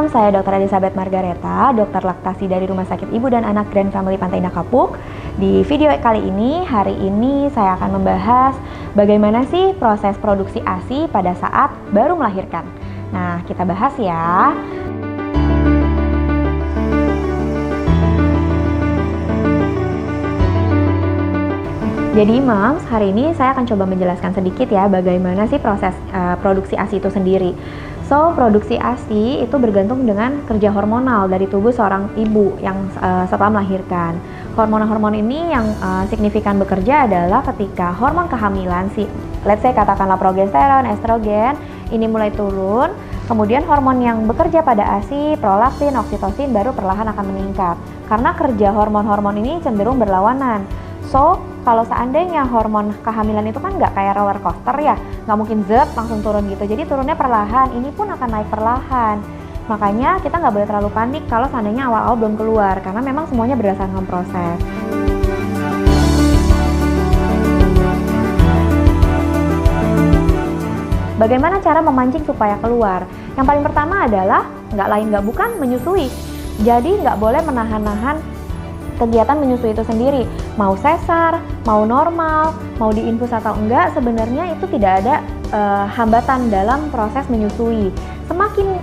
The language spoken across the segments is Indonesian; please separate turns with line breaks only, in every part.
Mom, saya Dr. Elizabeth Margareta, dokter laktasi dari Rumah Sakit Ibu dan Anak Grand Family Pantai Indah Kapuk. Di video kali ini, hari ini saya akan membahas bagaimana sih proses produksi ASI pada saat baru melahirkan. Nah, kita bahas ya. Jadi Moms, hari ini saya akan coba menjelaskan sedikit ya bagaimana sih proses produksi ASI itu sendiri. So, produksi ASI itu bergantung dengan kerja hormonal dari tubuh seorang ibu yang setelah melahirkan. Hormon-hormon ini yang signifikan bekerja adalah ketika hormon kehamilan, let's say katakanlah progesteron, estrogen, ini mulai turun, kemudian hormon yang bekerja pada ASI, prolaktin, oksitosin baru perlahan akan meningkat. Karena kerja hormon-hormon ini cenderung berlawanan. So, kalau seandainya hormon kehamilan itu kan nggak kayak roller coaster ya, nggak mungkin zet langsung turun gitu, jadi turunnya perlahan, ini pun akan naik perlahan. Makanya kita nggak boleh terlalu panik kalau seandainya awal-awal belum keluar, karena memang semuanya berdasarkan proses. Bagaimana cara memancing supaya keluar? Yang paling pertama adalah nggak lain nggak bukan menyusui. Jadi nggak boleh menahan-nahan kegiatan menyusui itu sendiri, mau sesar, mau normal, mau diinfus atau enggak, sebenarnya itu tidak ada hambatan dalam proses menyusui. Semakin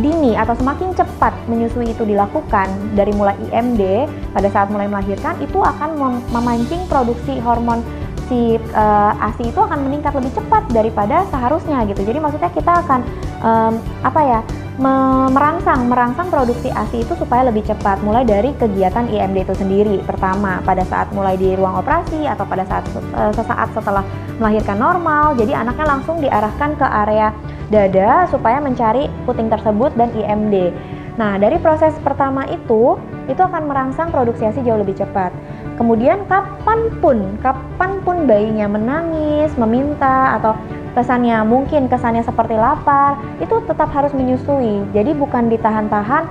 dini atau semakin cepat menyusui itu dilakukan dari mulai IMD pada saat mulai melahirkan, itu akan memancing produksi hormon ASI itu akan meningkat lebih cepat daripada seharusnya gitu. Jadi maksudnya kita akan merangsang produksi ASI itu supaya lebih cepat, mulai dari kegiatan IMD itu sendiri. Pertama, pada saat mulai di ruang operasi atau pada saat sesaat setelah melahirkan normal, jadi anaknya langsung diarahkan ke area dada supaya mencari puting tersebut dan IMD. Nah, dari proses pertama itu akan merangsang produksi ASI jauh lebih cepat. Kemudian kapanpun bayinya menangis, meminta, atau kesannya seperti lapar, itu tetap harus menyusui. Jadi bukan ditahan-tahan,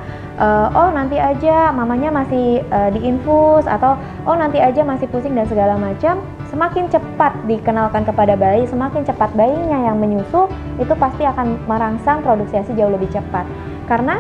oh nanti aja mamanya masih diinfus, atau oh nanti aja masih pusing dan segala macam. Semakin cepat dikenalkan kepada bayi, semakin cepat bayinya yang menyusu, itu pasti akan merangsang produksi ASI jauh lebih cepat. Karena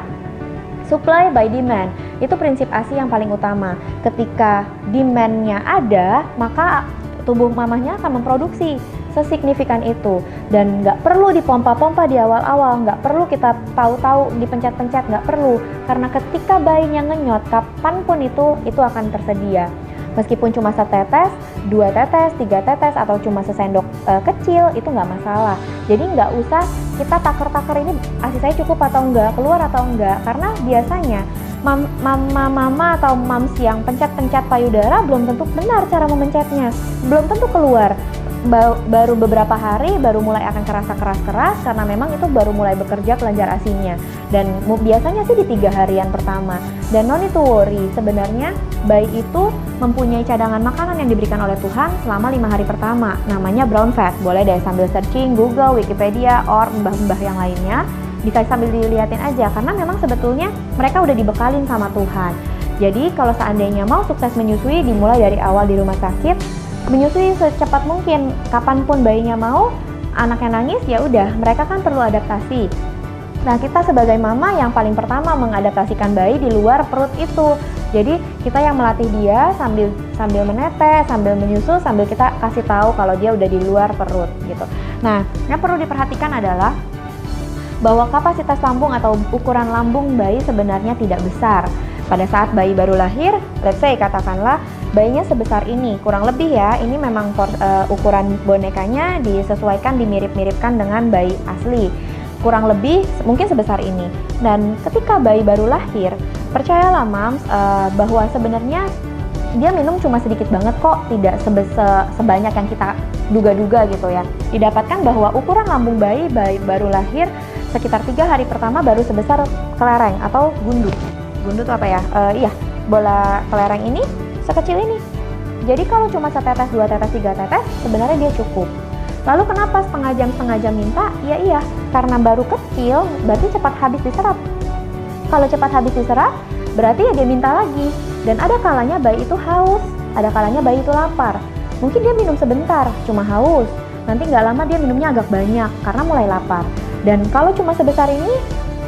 supply by demand, itu prinsip ASI yang paling utama. Ketika demand-nya ada, maka tubuh mamahnya akan memproduksi sesignifikan itu, dan nggak perlu dipompa-pompa di awal-awal, nggak perlu kita tahu-tahu dipencet-pencet, nggak perlu, karena ketika bayinya ngenyot, kapanpun itu akan tersedia. Meskipun cuma setetes, 2 tetes, 3 tetes, atau cuma sesendok kecil, itu nggak masalah. Jadi nggak usah kita taker-taker ini ASI saya cukup atau enggak, keluar atau enggak, karena biasanya mama atau mams yang pencet-pencet payudara belum tentu benar cara memencetnya, belum tentu keluar. Baru beberapa hari baru mulai akan kerasa keras-keras, karena memang itu baru mulai bekerja kelenjar ASINya, dan biasanya sih di 3 harian pertama. Dan no need to worry, sebenarnya bayi itu mempunyai cadangan makanan yang diberikan oleh Tuhan selama 5 hari pertama, namanya brown fat. Boleh deh sambil searching Google, Wikipedia, or mbah-mbah yang lainnya, bisa sambil dilihatin aja, karena memang sebetulnya mereka udah dibekalin sama Tuhan. Jadi kalau seandainya mau sukses menyusui, dimulai dari awal di rumah sakit, menyusui secepat mungkin. Kapanpun bayinya mau, anaknya nangis, ya udah, mereka kan perlu adaptasi. Nah, kita sebagai mama yang paling pertama mengadaptasikan bayi di luar perut itu. Jadi kita yang melatih dia sambil menetes, sambil menyusu, sambil kita kasih tahu kalau dia udah di luar perut gitu. Nah, yang perlu diperhatikan adalah bahwa kapasitas lambung atau ukuran lambung bayi sebenarnya tidak besar. Pada saat bayi baru lahir, let's say katakanlah bayinya sebesar ini, kurang lebih ya, ini memang ukuran bonekanya disesuaikan, dimirip-miripkan dengan bayi asli. Kurang lebih mungkin sebesar ini. Dan ketika bayi baru lahir, percayalah Mams, bahwa sebenarnya dia minum cuma sedikit banget kok, tidak sebanyak yang kita duga-duga gitu ya. Didapatkan bahwa ukuran lambung bayi baru lahir sekitar 3 hari pertama baru sebesar kelereng atau gundu. Gundu itu apa ya? Bola kelereng ini sekecil ini. Jadi kalau cuma setetes, 2 tetes, 3 tetes, sebenarnya dia cukup. Lalu kenapa setengah jam minta? Ya iya, karena baru kecil, berarti cepat habis diserap. Kalau cepat habis diserap, berarti ya dia minta lagi. Dan ada kalanya bayi itu haus, ada kalanya bayi itu lapar. Mungkin dia minum sebentar, cuma haus. Nanti nggak lama dia minumnya agak banyak, karena mulai lapar. Dan kalau cuma sebesar ini,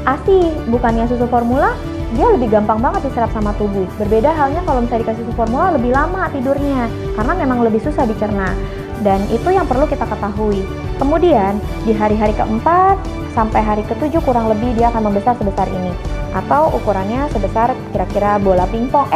ASI bukannya susu formula, dia lebih gampang banget diserap sama tubuh. Berbeda halnya kalau misalnya dikasih susu formula lebih lama tidurnya, karena memang lebih susah dicerna. Dan itu yang perlu kita ketahui. Kemudian di hari-hari keempat sampai hari ketujuh kurang lebih dia akan membesar sebesar ini, atau ukurannya sebesar kira-kira bola pingpong,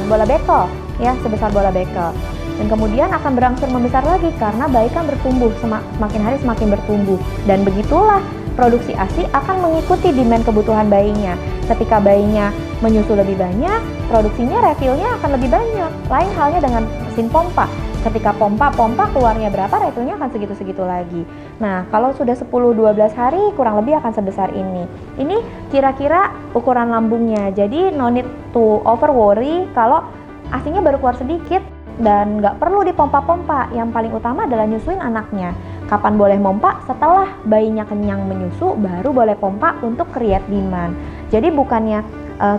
bola bekel ya, sebesar bola bekel. Dan kemudian akan berangsur membesar lagi karena bayi kan bertumbuh, semakin hari semakin bertumbuh. Dan begitulah produksi ASI akan mengikuti demand kebutuhan bayinya. Ketika bayinya menyusu lebih banyak, produksinya refillnya akan lebih banyak. Lain halnya dengan mesin pompa. Ketika pompa keluarnya berapa, refillnya akan segitu-segitu lagi. Nah, kalau sudah 10-12 hari kurang lebih akan sebesar ini. Ini kira-kira ukuran lambungnya. Jadi no need to over worry kalau ASInya baru keluar sedikit dan nggak perlu dipompa-pompa. Yang paling utama adalah nyusuin anaknya. Kapan boleh pompa? Setelah bayinya kenyang menyusu, baru boleh pompa untuk create demand. Jadi bukannya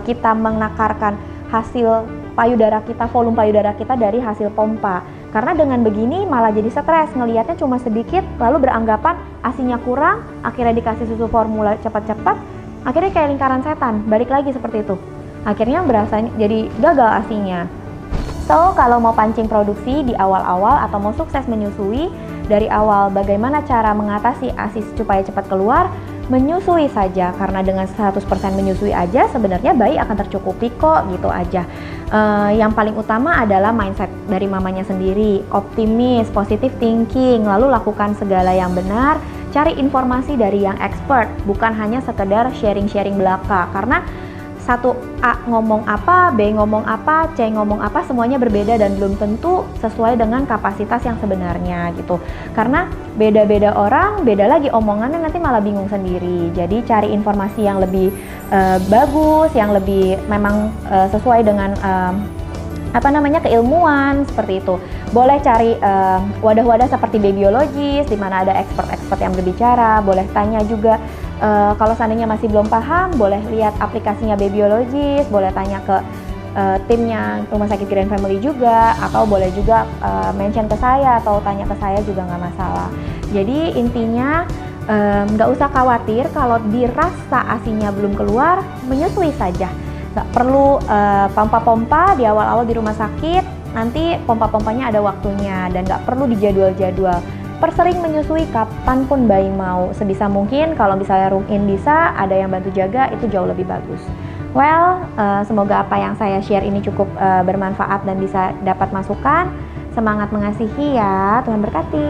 kita menakarkan hasil payudara kita, volume payudara kita dari hasil pompa. Karena dengan begini malah jadi stres, ngelihatnya cuma sedikit, lalu beranggapan ASInya kurang, akhirnya dikasih susu formula cepat-cepat, akhirnya kayak lingkaran setan, balik lagi seperti itu. Akhirnya berasa jadi gagal ASInya. So, kalau mau pancing produksi di awal-awal atau mau sukses menyusui, dari awal bagaimana cara mengatasi ASI supaya cepat keluar, menyusui saja, karena dengan 100% menyusui aja sebenarnya bayi akan tercukupi kok, gitu aja. Yang paling utama adalah mindset dari mamanya sendiri, optimis, positive thinking, lalu lakukan segala yang benar, cari informasi dari yang expert, bukan hanya sekedar sharing-sharing belaka, karena satu A ngomong apa, B ngomong apa, C ngomong apa, semuanya berbeda dan belum tentu sesuai dengan kapasitas yang sebenarnya gitu. Karena beda-beda orang, beda lagi omongannya, nanti malah bingung sendiri. Jadi cari informasi yang lebih bagus, yang lebih memang sesuai dengan keilmuan seperti itu. Boleh cari wadah-wadah seperti babyologis di mana ada expert-expert yang berbicara. Boleh tanya juga kalau seandainya masih belum paham, boleh lihat aplikasinya babyologis, boleh tanya ke timnya Rumah Sakit Grand Family juga, atau boleh juga mention ke saya atau tanya ke saya juga nggak masalah. Jadi intinya nggak usah khawatir kalau dirasa ASInya belum keluar, menyusui saja. Nggak perlu pompa-pompa di awal-awal di rumah sakit, nanti pompa-pompanya ada waktunya dan nggak perlu dijadwal-jadwal. Persering menyusui kapanpun bayi mau, sebisa mungkin. Kalau misalnya room in bisa, ada yang bantu jaga, itu jauh lebih bagus. Well, semoga apa yang saya share ini cukup bermanfaat dan bisa dapat masukan. Semangat mengasihi ya, Tuhan berkati.